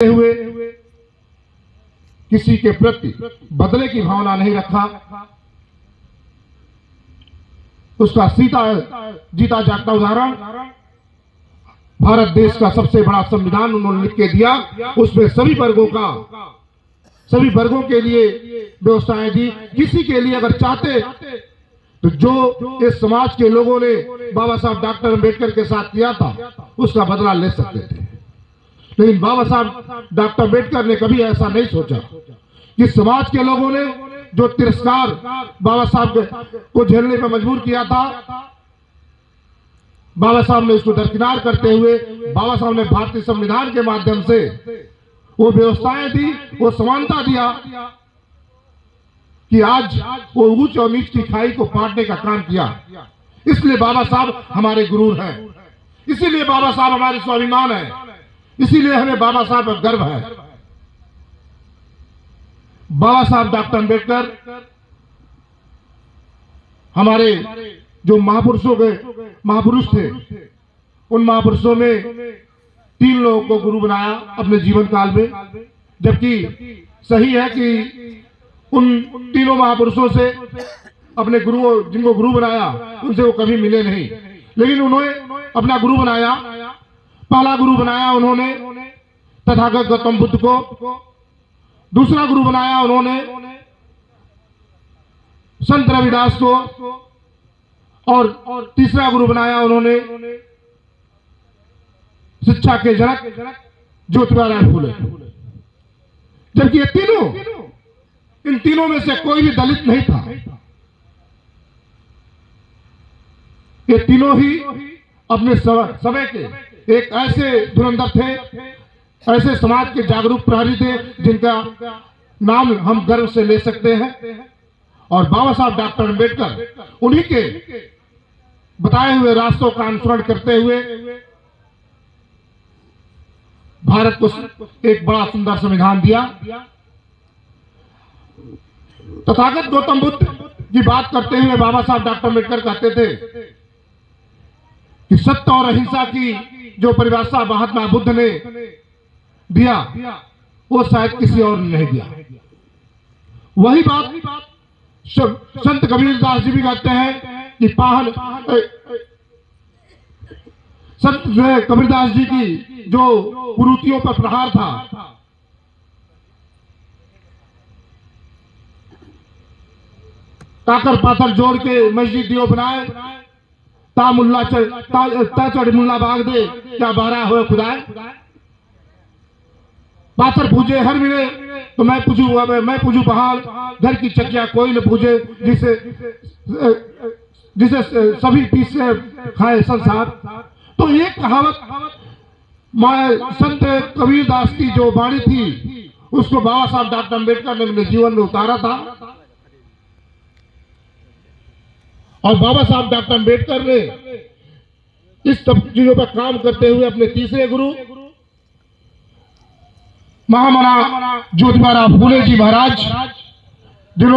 हुए किसी के प्रति बदले की भावना नहीं रखा, उसका सीधा जीता जागता उदाहरण भारत देश का सबसे बड़ा संविधान उन्होंने लिख के दिया। उसमें सभी वर्गों के लिए व्यवस्थाएं दी। किसी के लिए अगर चाहते तो जो इस समाज के लोगों ने बाबा साहब डॉक्टर अम्बेडकर के साथ किया था उसका बदला ले सकते थे, लेकिन बाबा साहब डॉक्टर अम्बेडकर ने कभी ऐसा नहीं सोचा कि समाज के लोगों ने जो तिरस्कार बाबा साहब को झेलने पर मजबूर किया था, बाबा साहब ने उसको दरकिनार करते हुए बाबा साहब ने भारतीय संविधान के माध्यम से वो व्यवस्थाएं दी, वो समानता दिया कि आज वो ऊंच और नीच की खाई को पाटने का काम किया। इसलिए बाबा साहब हमारे गुरु हैं, इसीलिए बाबा साहब हमारे स्वाभिमान है, इसीलिए हमें बाबा साहब पर गर्व है। बाबा साहब डॉक्टर अम्बेडकर हमारे जो महापुरुष थे, उन महापुरुषों में 3 लोगों को गुरु बनाया अपने जीवन काल में, जबकि सही है कि उन तीनों महापुरुषों से अपने गुरुओं जिनको गुरु बनाया उनसे वो कभी मिले नहीं, लेकिन उन्होंने अपना गुरु बनाया। पहला गुरु बनाया उन्होंने तथागत गौतम बुद्ध को, दूसरा गुरु बनाया उन्होंने संत रविदास को, और तीसरा गुरु बनाया उन्होंने शिक्षा के जनक ज्योतिबा राय फुले। जबकि ये इन तीनों में से कोई भी दलित नहीं था, ये तीनों ही अपने समय के एक ऐसे धुरंधर थे, ऐसे समाज के जागरूक प्रहरी थे जिनका नाम हम गर्व से ले सकते हैं। और बाबा साहब डॉक्टर अम्बेडकर उन्हीं के बताए हुए रास्तों का अनुसरण करते हुए भारत को एक बड़ा सुंदर संविधान दिया। तथागत गौतम बुद्ध की बात करते हुए बाबा साहब डॉक्टर अम्बेडकर कहते थे कि सत्य और अहिंसा की जो परिभाषा महात्मा बुद्ध ने दिया वो शायद किसी और ने नहीं दिया। वही बात संत कबीरदास जी भी कहते हैं कि संत कबीरदास जी की जो कुरीतियों पर प्रहार था, ताकर पाथर जोड़ के मस्जिद दियो बनाए, ता चढ़ मुल्ला बाग दे क्या बारह हो खुदाए। पाथर पूजे हर मिले तो मैं पूजू पहाड़, घर की चकिया कोई न पूजे जिसे सभी पीस से खाए संसार। तो ये कहावत संत कबीरदास की जो वाणी थी उसको बाबा साहब डॉक्टर अम्बेडकर ने अपने जीवन में उतारा था। और बाबा साहब डॉक्टर अम्बेडकर ने इस सब चीजों पर काम करते हुए अपने तीसरे गुरु महामना ज्योतिबा राव फूले जी महाराज